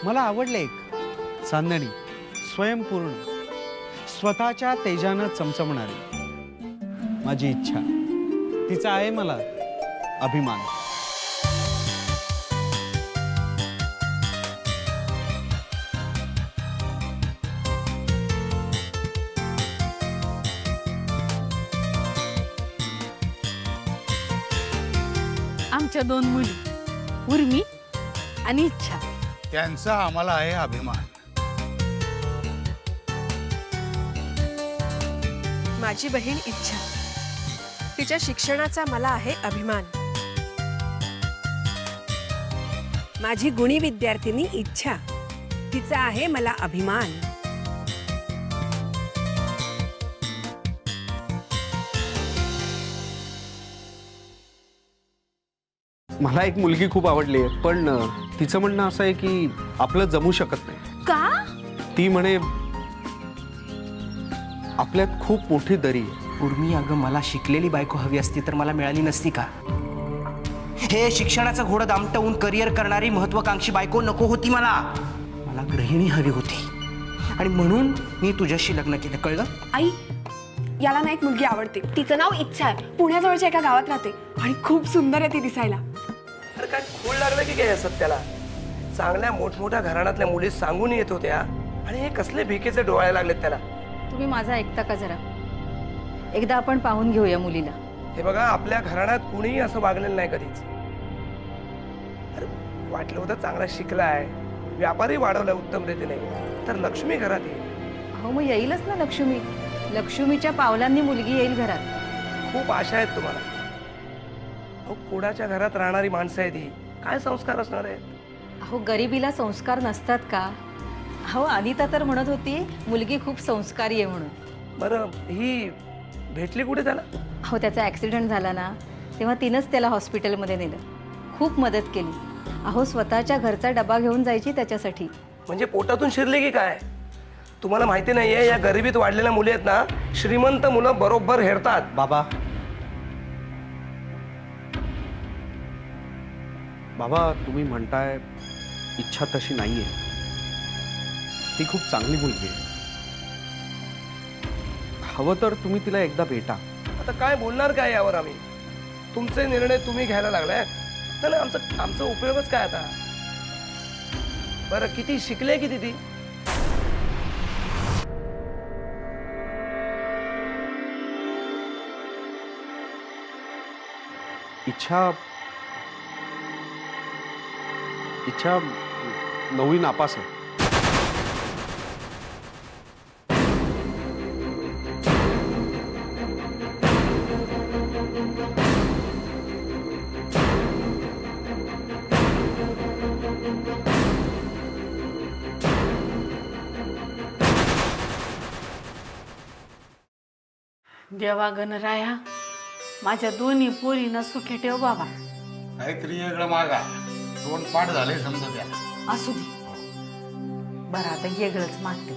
मला आवडले एक चांदणी, स्वयंपूर्ण, स्वतःच्या तेजानं चमचमणारी माझी इच्छा, तिचा आहे मला अभिमान. आमच्या 2 मुली, उर्मी आणि इच्छा, त्यांचा आम्हाला आहे अभिमान. माझी बहीण इच्छा, तिच्या शिक्षणाचा मला आहे अभिमान. माझी गुणी विद्यार्थिनी इच्छा, तिचा आहे मला अभिमान. मला एक मुलगी खूप आवडली आहे, पण तिचं म्हणणं असं आहे की आपलं जमू शकत नाही. का? ती म्हणे आपल्यात खूप मोठी दरी आहे. उर्मी, अगं मला शिकलेली बायको हवी असती तर मला मिळाली नसती का? हे शिक्षणाचं घोडं दामटवून करिअर करणारी महत्वाकांक्षी बायको नको होती मला. मला गृहिणी हवी होती आणि म्हणून मी तुझ्याशी लग्न केलं, कळलं? आई, याला ना एक मुलगी आवडते. तिचं नाव इच्छा आहे. पुण्याजवळच्या एका गावात राहते आणि खूप सुंदर आहे ती दिसायला. अरे काय खूळ लागलं की काय सत्याला? चांगल्या मोठमोठ्या घराण्यातल्या मुली सांगून येत होत्या आणि हे कसले भिकेचे डोळे लागलेत त्याला. तुम्ही माझा ऐकता का जरा? एकदा आपण पाहून घेऊया मुलीला. हे बघा, आपल्या घराण्यात कुणीही असं वागलेलं नाही कधीच. अरे वाटलं होतं चांगला शिकलाय, व्यापारी वाढवलाय उत्तम रीतीने, तर लक्ष्मी घरात येईल. हो, मग येईलच ना लक्ष्मी. लक्ष्मीच्या पावलांनी मुलगी येईल घरात. खूप आशा आहेत तुम्हाला. अहो, कुणाच्या घरात राहणारी माणसं आहेत ही, काय संस्कार असणार आहेत? अहो, गरिबीला संस्कार नसतात का? अहो, अनिता तर म्हणत होती मुलगी खूप संस्कारी आहे म्हणून. बरं, ही भेटली कुठे त्याला? अहो, त्याचा ॲक्सिडेंट झाला ना, तेव्हा तिनंच त्याला हॉस्पिटलमध्ये नेलं. खूप मदत केली. अहो, स्वतःच्या घरचा डबा घेऊन जायची त्याच्यासाठी. म्हणजे पोटातून शिरली की काय? तुम्हाला माहिती नाहीये, या गरिबीत वाढलेल्या मुली आहेत ना, श्रीमंत मुलं बरोबर हेरतात. बाबा, तुम्ही म्हणताय इच्छा तशी नाहीये. ती खूप चांगली मुलगी आहे. हवं तर तुम्ही तिला एकदा भेटा. आता काय बोलणार काय यावर आम्ही? तुमचे निर्णय तुम्ही घ्यायला लागलाय, तर आमचा उपयोगच काय आता? बरं, किती शिकले किती ती? इच्छा 9वी नापास आहे. देवा गणराया, माझ्या दोन्ही पोरींना सुखी ठेव बाबा. काहीतरी वेगळं मागा, 2 पाठ झाले समजा त्याला. असू दे. बरं, आता वेगळंच मागते.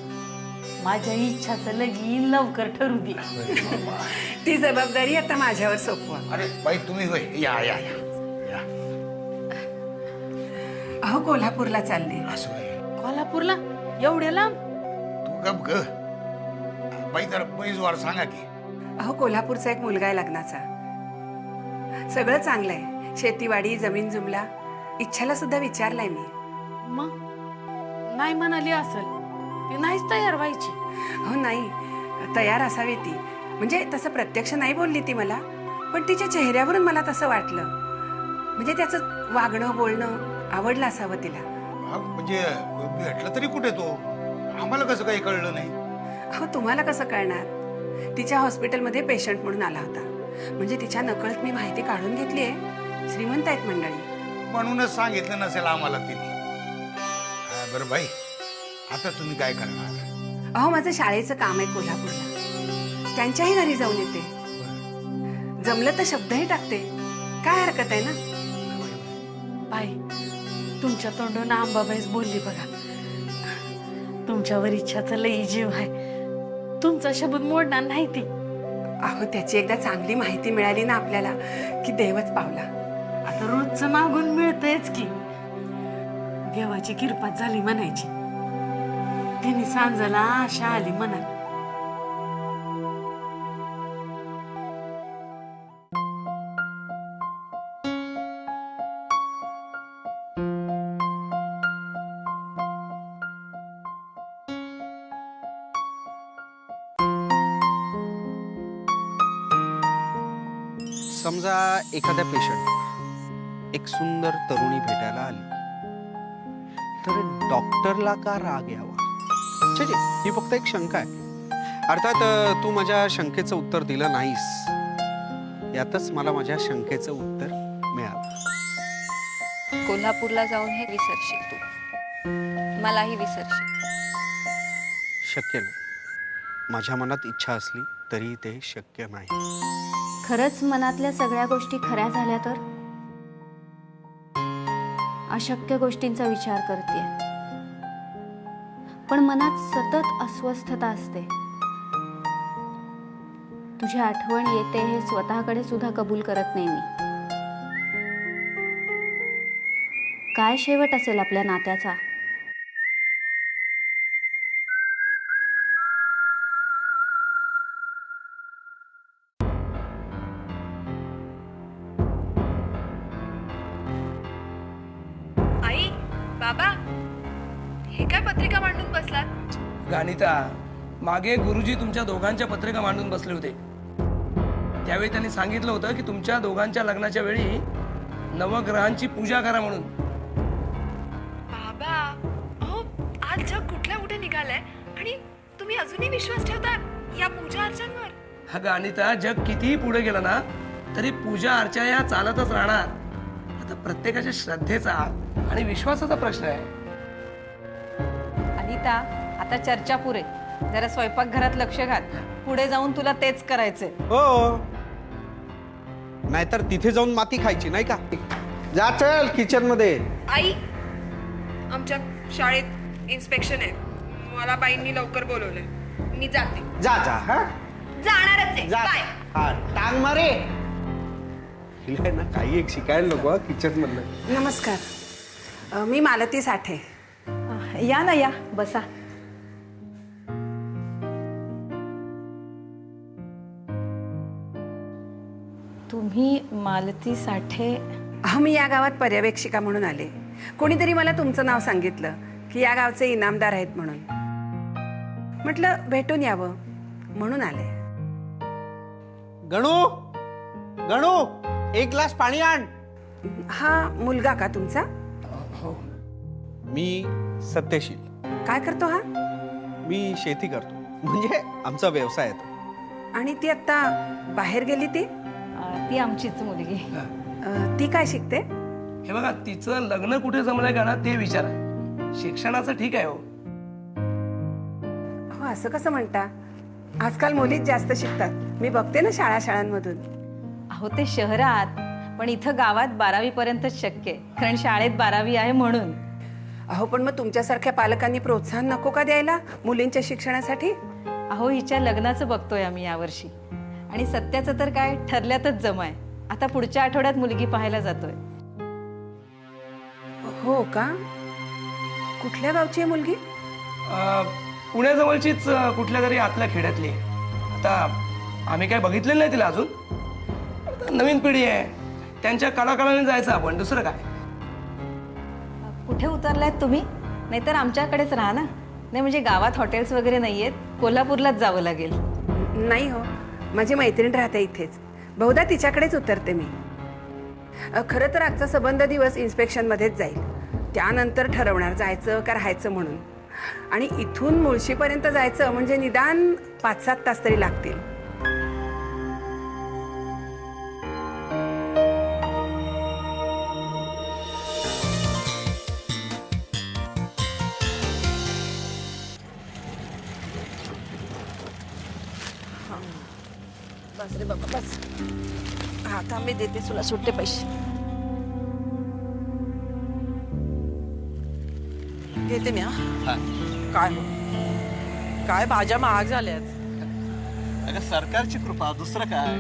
माझ्या इच्छाचं लगीन लवकर ठरू दे. ती जबाबदारी आता माझ्यावर सोपवा. अरे बाई, तुम्ही होय, या या या या. अहो, कोल्हापूरला चालले. असू दे. कोल्हापूरला एवढ्या लांब? तू गप ग बाई, जरा पैजवार सांगा की. अहो, कोल्हापूरचा एक मुलगा आहे लग्नाचा. सगळं चांगलं आहे, शेतीवाडी, जमीन जुमला. इच्छाला सुद्धा विचारलाय मी. मग नाही म्हणाली असेल, ती नाहीच तयार व्हायची. हो, नाही तयार असावी ती. म्हणजे तसं प्रत्यक्ष नाही बोलली ती मला, पण तिच्या चेहऱ्यावरून मला तसं वाटलं. म्हणजे त्याचं वागणं बोलणं आवडलं असावं तिला. म्हणजे भेटलं तरी कुठे तो? आम्हाला कसं काही कळलं नाही? अहो, तुम्हाला कसं कळणार? तिच्या हॉस्पिटलमध्ये पेशंट म्हणून आला होता. म्हणजे तिच्या नकळत मी माहिती काढून घेतली आहे. श्रीमंत आहेत मंडळी. म्हणूनच सांगितलं नसेल आम्हाला तिने. बरं बाई, आता तुम्ही काय करणार? अहो, माझं शाळेचं काम आहे कोल्हापूरला. त्यांच्याही घरी जाऊन येते. जमलं तर शब्दही टाकते. काय हरकत आहे ना? बाई, तुमच्या तोंडून आंबाबाईच बोलली बघा. तुमच्यावर इच्छाचं लई जीव आहे. तुमचा शब्द मोडणार नाही ती. अहो, त्याची एकदा चांगली माहिती मिळाली ना आपल्याला की देवच पावला. आता रोजचं मागून मिळतंयच की. देवाची किरपात झाली म्हणायची. तिने सांजाला आशा आली मनात. समजा एखाद्या पेशंट एक सुंदर तरुणी भेटायला आली, तर डॉक्टरला का राग यावा? छे छे, ही फक्त एक शंका आहे. अर्थात तू माझ्या शंकेचं उत्तर दिलं नाहीस, यातच मला माझ्या शंकेचं उत्तर मिळालं. कोल्हापूरला जाऊन हे विसरशील तू, मलाही विसरशील. शक्य नाही. माझ्या मनात इच्छा असली तरी ते शक्य नाही. खरंच मनातल्या सगळ्या गोष्टी खऱ्या झाल्या तर? अशक्य गोष्टींचा विचार करते, पण मनात सतत अस्वस्थता असते. तुझी आठवण येते हे स्वतःकडे सुद्धा कबूल करत नाही मी. काय शेवट असेल आपल्या नात्याचा? आई, बाबा, हे काय पत्रिका मांडून बसलात? गाणिता, मागे गुरुजी तुमच्या दोघांच्या पत्रिका मांडून बसले होते. त्यावेळी त्यांनी सांगितलं होतं की तुमच्या दोघांच्या लग्नाच्या वेळी नवग्रहांची पूजा करा म्हणून. बाबा, अहो आज जग कुठल्या कुठे निघालंय आणि तुम्ही अजूनही विश्वास ठेवता या पूजा अर्चांवर? हा गाणिता, जग कितीही पुढे गेलं ना तरी पूजा अर्चा या चालतच राहणार. आता प्रत्येकाच्या श्रद्धेचा आणि विश्वासाचा प्रश्न आहे. अनिता, आता चर्चा पुरे. जरा स्वयंपाकघरात लक्ष घाल. पुढे जाऊन तुला तेच करायचंय. हो, नाहीतर तिथे जाऊन माती खायची नाही का? जा चल किचन मध्ये. आई, आमच्या शाळेत इन्स्पेक्शन आहे. मला बाईंनी लवकर बोलवलंय. मी जाते. जा जा. हा जाणारच आहे. जा. बाय. हा, टांग मारे. हिला ना काही एक शिकायला नको किचन मधलं. नमस्कार, मी मालती साठे. या ना, या बसा. तुम्ही मालती साठे? मी या गावात पर्यवेक्षिका म्हणून आले. कोणीतरी मला तुमचं नाव सांगितलं की या गावचे इनामदार आहेत म्हणून. म्हटलं भेटून यावं म्हणून आले. गणू, गणू, एक ग्लास पाणी आण. हा मुलगा का तुमचा? मी सत्यशील. काय करतो हा? मी शेती करतो, म्हणजे आमचा व्यवसाय आहे. आणि ती आता बाहेर गेली ती? ती आमचीच मुलगी. ती काय शिकते? हे बघा, तिचं लग्न कुठे जमलंय का ना ते विचारा. शिक्षणाचं ठीक आहे हो. हो, असं कसं म्हणता? आजकाल मुलीच जास्त शिकतात. मी बघते ना शाळांमधून. अहो, ते शहरात, पण इथं गावात 12वी पर्यंतच शक्य आहे, कारण शाळेत 12वी आहे म्हणून. अहो, पण मग तुमच्यासारख्या पालकांनी प्रोत्साहन नको का द्यायला मुलींच्या शिक्षणासाठी? अहो, हिच्या लग्नाचं बघतोय आम्ही यावर्षी, आणि सत्याचं तर काय ठरल्यातच जमाय. आता पुढच्या आठवड्यात मुलगी पाहायला जातोय. हो का? कुठल्या गावची आहे मुलगी? पुण्याजवळचीच कुठल्या तरी आतल्या खेड्यातली आहे. आता आम्ही काय बघितलेलं नाही तिला अजून. आता नवीन पिढी आहे, त्यांच्या कलाकाराने जायचं आपण, दुसरं काय. कुठे उतरलायत तुम्ही? नाहीतर आमच्याकडेच राहा ना. नाही म्हणजे गावात हॉटेल्स वगैरे नाहीयेत, कोल्हापूरलाच जावं लागेल. नाही हो, माझी मैत्रीण राहते इथेच. बहुधा तिच्याकडेच उतरते मी. खरं तर आजचा संबंध दिवस इन्स्पेक्शनमध्येच जाईल. त्यानंतर ठरवणार जायचं का राहायचं म्हणून. आणि इथून मुळशीपर्यंत जायचं म्हणजे निदान 5-7 तास तरी लागतील. बस रे बाबा बस. हा थांब, मी देते तुला सुट्टे पैसे. घेते मी. हा काय हो, काय भाज्या महाग झाल्यात. अगं सरकारची कृपा, दुसरं काय.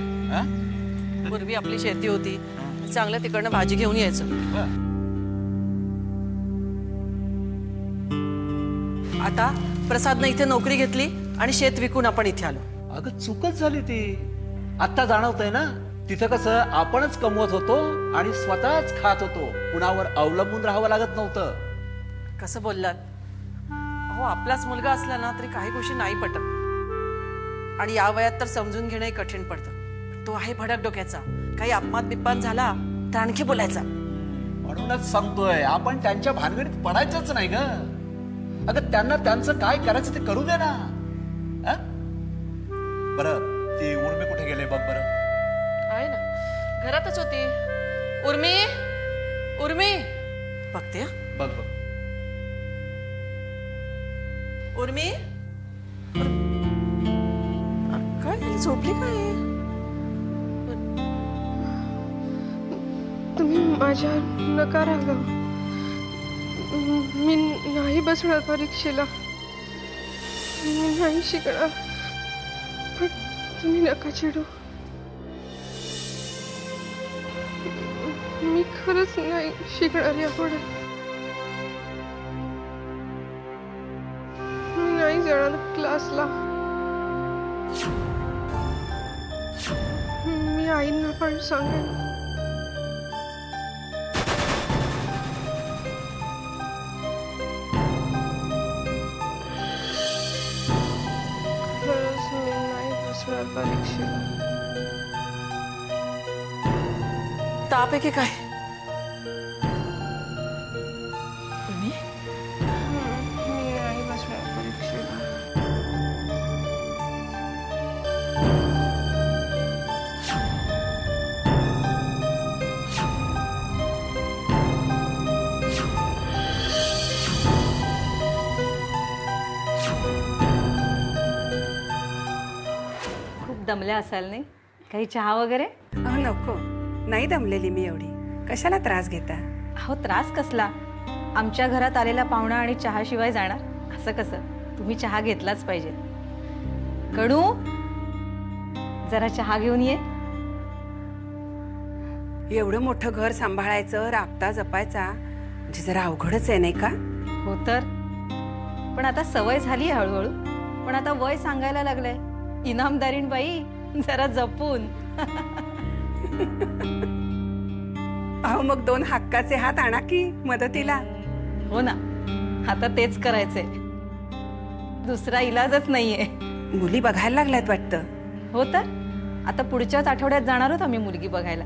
पूर्वी आपली शेती होती, चांगल्या तिकडनं भाजी घेऊन यायचं. आता प्रसादनं इथे नोकरी घेतली आणि शेत विकून आपण इथे आलो. अगं चूकच झाली ती. आत्ता जाणवतंय ना, तिथं कसं आपणच कमवत होतो आणि स्वतःच खात होतो, कुणावर अवलंबून राहावं लागत नव्हतं. कसं बोललात? अहो आपलाच मुलगा असला ना तरी काही गोष्टी नाही पटत आणि या वयात तर समजून घेणंही कठीण पडतं. तो आहे भडक डोक्याचा, काही अपमान बिप्मान झाला तर आणखी बोलायचा. म्हणूनच सांगतोय आपण त्यांच्या भानगडीत पडायचंच नाही ग. अगं त्यांना त्यांचं काय करायचं ते करू दे ना. बरं ती उर्मी कुठे गेले बघ बरं. आहे ना, घरातच होती. उर्मी, उर्मी, बघते हं. बघ बघ. उर्मी, काय झालं? झोपली काय? तुम्ही माझ्यावर नका रागावू. मी नाही बसणार परीक्षेला, मी नाही शिकणार, पण तुम्ही नका चिडू. मी खरंच नाही शिकणार यापुढे. मी नाही जाणार क्लासला. मी आईंना पण सांगेन. खरंच मी नाही बसणार परीक्षेला. ताप आहे की काय? उर्मी, मी नाही बसणार परीक्षेला. खूप दमल्या असाल नाही? काही चहा वगैरे? अहो नको, नाही दमलेली मी एवढी. कशाला त्रास घेता? अहो त्रास कसला? आमच्या घरात आलेला पाहुणा आणि चहाशिवाय जाणार असं कसं? तुम्ही चहा घेतलाच पाहिजे. कडू, जरा चहा घेऊन ये. एवढं मोठं घर सांभाळायचं, राबता जपायचा म्हणजे जरा अवघडच आहे नाही का? हो तर, पण आता सवय झाली आहे हळूहळू. पण आता वय सांगायला लागलंय. इनामदारीण बाई, जरा जपून. अहो मग 2 हक्काचे हात आणा की मदतीला. हो ना, आता तेच करायचंय. दुसरा इलाजच नाहीये. मुली बघायला लागल्यात वाटतं. हो तर, आता पुढच्याच आठवड्यात जाणार आहोत आम्ही मुलगी बघायला.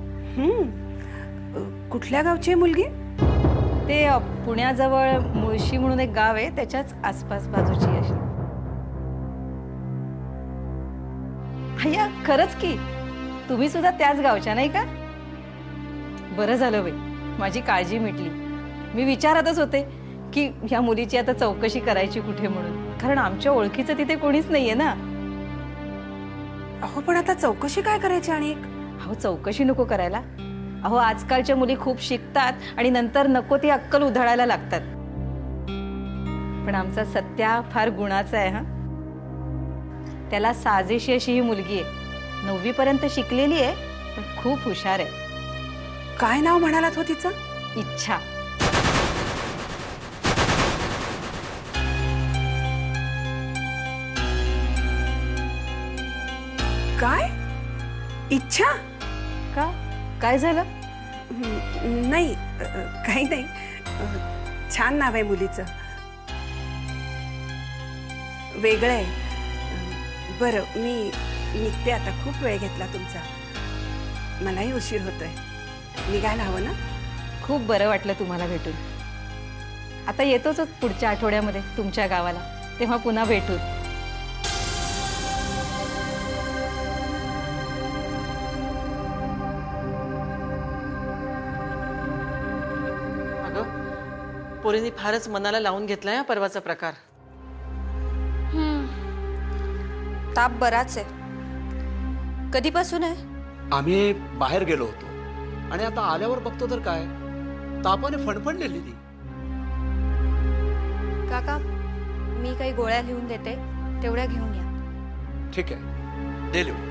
कुठल्या गावची आहे मुलगी? ते पुण्याजवळ मुळशी म्हणून एक गाव आहे, त्याच्याच आसपास बाजूची अशी. अय्या, खरंच की तुम्ही सुद्धा त्याच गावच्या नाही का? बरं झालं बाई, माझी काळजी मिटली. मी विचारतच होते की ह्या मुलीची आता चौकशी करायची कुठे म्हणून, कारण आमच्या ओळखीचं तिथे कोणीच नाहीये ना. अहो पण आता चौकशी काय करायची? आणि अहो चौकशी नको करायला. अहो आजकालच्या मुली खूप शिकतात आणि नंतर नको ती अक्कल उधळायला लागतात. पण आमचा सत्या फार गुणाचा आहे. हा, त्याला साजेशी अशी ही मुलगी आहे. 9वी पर्यंत शिकलेली आहे, पण खूप हुशार आहे. काय नाव म्हणालात हो तिचं? इच्छा. काय? इच्छा? का? काय झालं? नाही, काही नाही. छान नाव आहे मुलीचं, वेगळं आहे. बरं, मी निघते आता. खूप वेळ घेतला तुमचा, मलाही उशीर होतोय. निघायला हवं ना? खूप बरं वाटलं तुम्हाला भेटून. आता येतोच पुढच्या आठवड्यामध्ये तुमच्या गावाला, तेव्हा पुन्हा भेटू. अगं पोरींनी फारच मनाला लावून घेतलाय हा परवाचा प्रकार. ताप बराच आहे. कधीपासून आहे? आम्ही बाहेर गेलो होतो आणि आता आल्यावर बघतो तर काय, तापाने फणफणलेली ती. काका, मी काही गोळ्या लिहून देते, तेवढ्या घेऊन या. ठीक आहे, दे लिहून.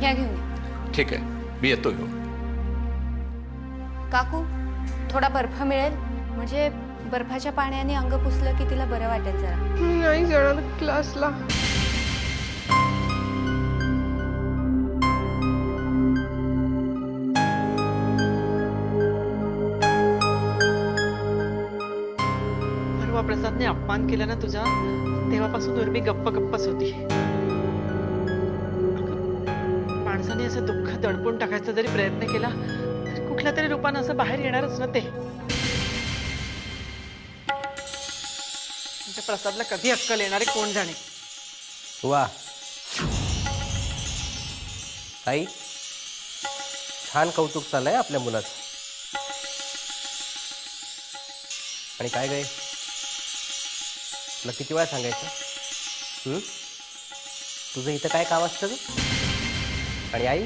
ह्या घेऊन या. ठीक आहे, मी येतो घेऊन. काकू थोडा बर्फ मिळेल, म्हणजे बर्फाच्या पाण्याने अंग पुसलं की तिला बरं वाटेल जरा. मी नाही जाणार क्लासला. परवा प्रसादने अपमान केला ना तुझा, तेव्हापासून उर्मी गप्प गप्पच होती. अगं, माणसाने असं दुःख दडपून टाकायचा जरी प्रयत्न केला तरी कुठल्या तरी रूपानं असं बाहेर येणारच ना ते. तुमच्या प्रसादला कधी अक्कल येणारे कोण जाणे. वा आई, छान कौतुक चाललंय आपल्या मुलाचं. आणि काय गे, तुला किती वेळा सांगायचं? तुझं इथं काय काम असतं ग? आणि आई,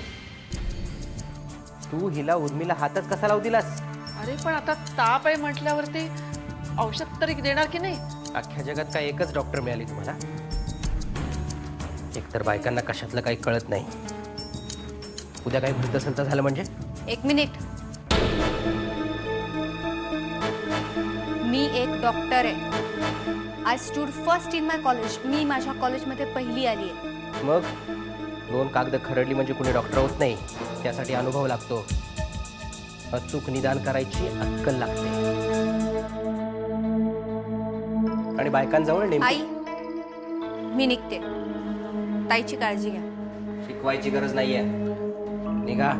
तू हिला उर्मीला हातच कसा लावू दिलास? अरे पण आता ताप आहे म्हटल्यावरती औषध तरी देणार की नाही? अख्ख्या जगात काय एकच डॉक्टर मिळाली तुम्हाला? एकतर बायकांना कशातलं काही कळत नाही. उद्या काही भरत असेल तर झालं म्हणजे? 1 मिनिट. मी एक डॉक्टर आहे. I stood first in my college. मी माझ्या कॉलेजमध्ये पहिली आली आहे. मग 2 कागद खरडली म्हणजे कुणी डॉक्टर होत नाही. त्यासाठी अनुभव लागतो, अचूक निदान करायची अक्कल लागते. आणि बायकांजवळ नेमकी आई, मी निघते. ताईची काळजी घ्या. शिकवायची गरज नाहीये, निघा.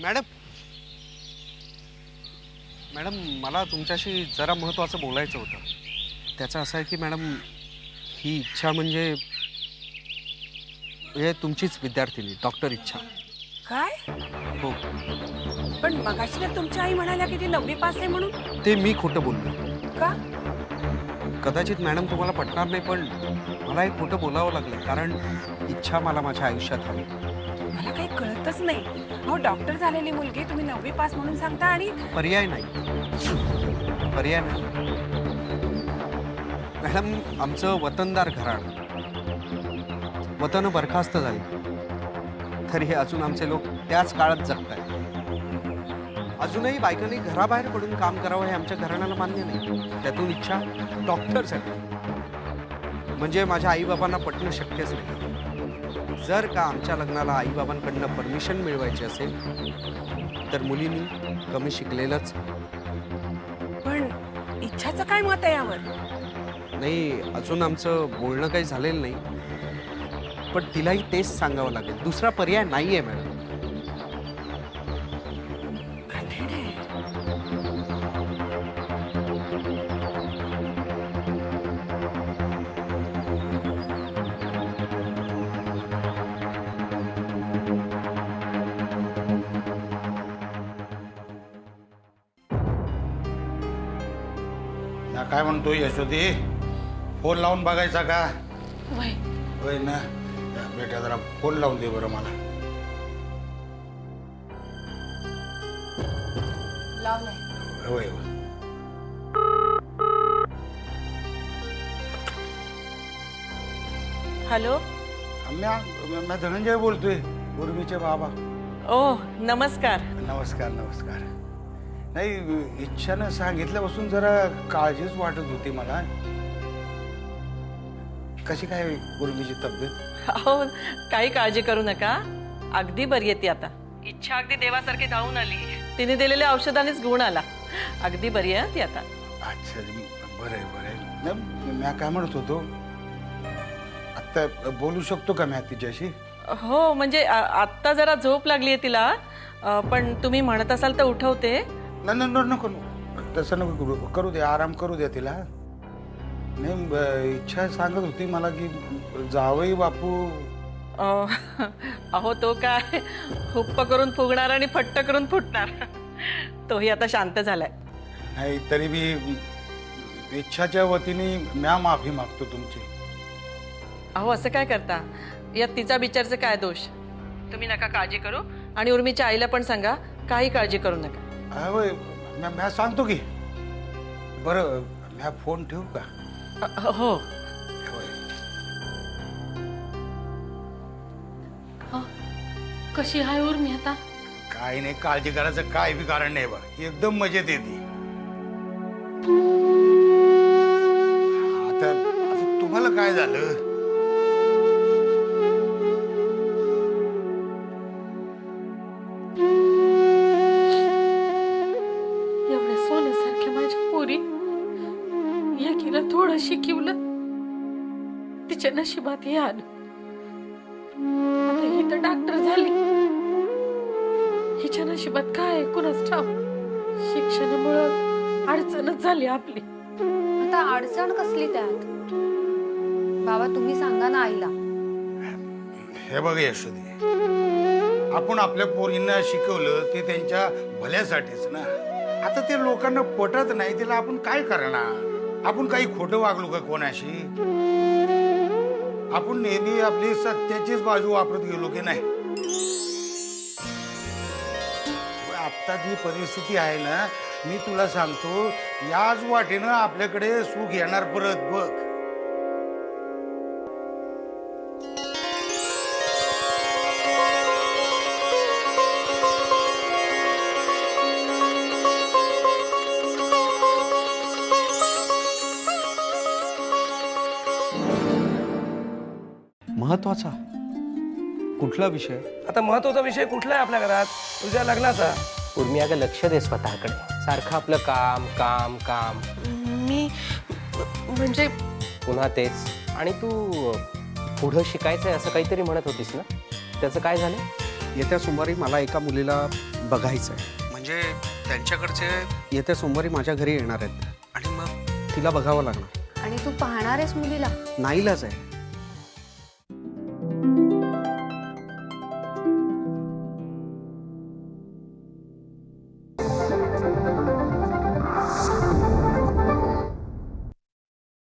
मॅडम, मॅडम मला तुमच्याशी जरा महत्त्वाचं बोलायचं होतं. त्याचं असं आहे की मॅडम, ही इच्छा म्हणजे तुमचीच विद्यार्थिनी डॉक्टर इच्छा. काय? हो. पण मगाशी तर तुमच्या आई म्हणाल्या की ती 9वी पास आहे म्हणून. ते मी खोटं बोललो. का? कदाचित मॅडम तुम्हाला पटणार नाही, पण मला हे खोटं बोलावं लागलं, कारण इच्छा मला माझ्या आयुष्यात हवी. मला काही कळतच नाही. अहो, डॉक्टर झालेली मुलगी तुम्ही 9वी पास म्हणून सांगता आणि पर्याय नाही. पर्याय नाही मॅडम. आमचं वतनदार घराणं, वतन बरखास्त झाली तरी हे अजून आमचे लोक त्याच काळात जगत आहेत. अजूनही बायकांनी घराबाहेर पडून काम करावं हे आमच्या घराण्याला मान्य नाही. त्यातून इच्छा डॉक्टर झाली म्हणजे माझ्या आईबाबांना पटणं शक्यच नाही. जर का आमच्या लग्नाला आईबाबांकडनं परमिशन मिळवायची असेल तर मुलींनी कमी शिकलेलंच. पण इच्छाचं काय मत आहे यावर? नाही, अजून आमचं बोलणं काही झालेलं नाही, पण तिलाही तेच सांगावं लागेल. दुसरा पर्याय नाहीये मॅडम. ना काय म्हणतो यशोदी, फोन लावून बघायचा का? वय होय ना. बेटा जरा फोन लावून दे बरं मला. लावलंय. होय. हॅलो. मी धनंजय बोलतोय, उर्मीचे बाबा. ओ नमस्कार. नमस्कार नमस्कार. नाही, इच्छानं सांगितल्यापासून जरा काळजीच वाटत होती मला. कशी काय उर्मीची तब्येत? अहो काही काळजी करू नका, अगदी बरी आहे ती आता. इच्छा अगदी देवासारखी धावून आली. तिने दिलेल्या औषधानेच गुण आला. अगदी बरी आहे ती आता. अच्छा, बरं आहे बरं आहे. मी काय म्हणत होतो, आता बोलू शकतो का मी तिच्याशी? हो म्हणजे आत्ता जरा झोप लागली आहे तिला, पण तुम्ही म्हणत असाल तर उठवते. नको तसं नको करू दे, आराम करू दे तिला. नाही, इच्छा सांगत होती मला की जावई बापू. अहो तो काय हुप्प करून फुगणार आणि फट्ट करून फुटणार. तोही आता शांत झालाय. नाही तरी मी इच्छाच्या वतीने म्या माफी मागतो तुमची. अहो असं काय करता, यात तिचा बिचारचे काय दोष? तुम्ही नका काळजी करू आणि उर्मीच्या आईला पण सांगा काही काळजी करू नका. होय म्या सांगतो की. बरं म्या फोन ठेवू का? हो. होय. कशी आहे उर्मी आता? काय नाही, काळजी करायचं काय बी कारण नाही बा, एकदम मजेत येते. आता तुम्हाला काय झालं? एवढ्या सोन्यासारख्या माझ्या पोरी एकीला थोडं शिकवलं, तिच्या नशिबात हे आलं. आता ही तर डॉक्टर झाली, हिच्या नशिबात काय आहे कुणाच ठाव. शिक्षणामुळं अडचणच झाली आपली. आता अडचण कसली त्यात? बाबा तुम्ही सांगा ना आईला. हे बघ यशोदी, आपण आपल्या पोरींना शिकवलं ते त्यांच्या भल्यासाठीच ना. आता ते लोकांना पटत नाही, तिला आपण काय करणार? आपण काही खोटं वागलो का कोणाशी? आपण नेहमी आपली सत्याचीच बाजू वापरत गेलो की नाही? आता जी परिस्थिती आहे ना, मी तुला सांगतो, याच वाटेनं आपल्याकडे सुख येणार परत बघ. महत्वाचा कुठला विषय? आता महत्वाचा विषय कुठला आहे आपल्या घरात? तुझ्या लग्नाचा. उर्मी अगं लक्ष दे स्वतःकडे. सारखं आपलं काम काम काम. मी म्हणजे पुन्हा तेच. आणि तू पुढं शिकायचंय असं काहीतरी म्हणत होतीस ना, त्याचं काय झालं? येत्या सोमवारी मला एका मुलीला बघायचं आहे. म्हणजे त्यांच्याकडचे येत्या सोमवारी माझ्या घरी येणार आहेत आणि मग तिला बघावं लागणार. आणि तू पाहणार आहेस मुलीला? नाईलाज आहे.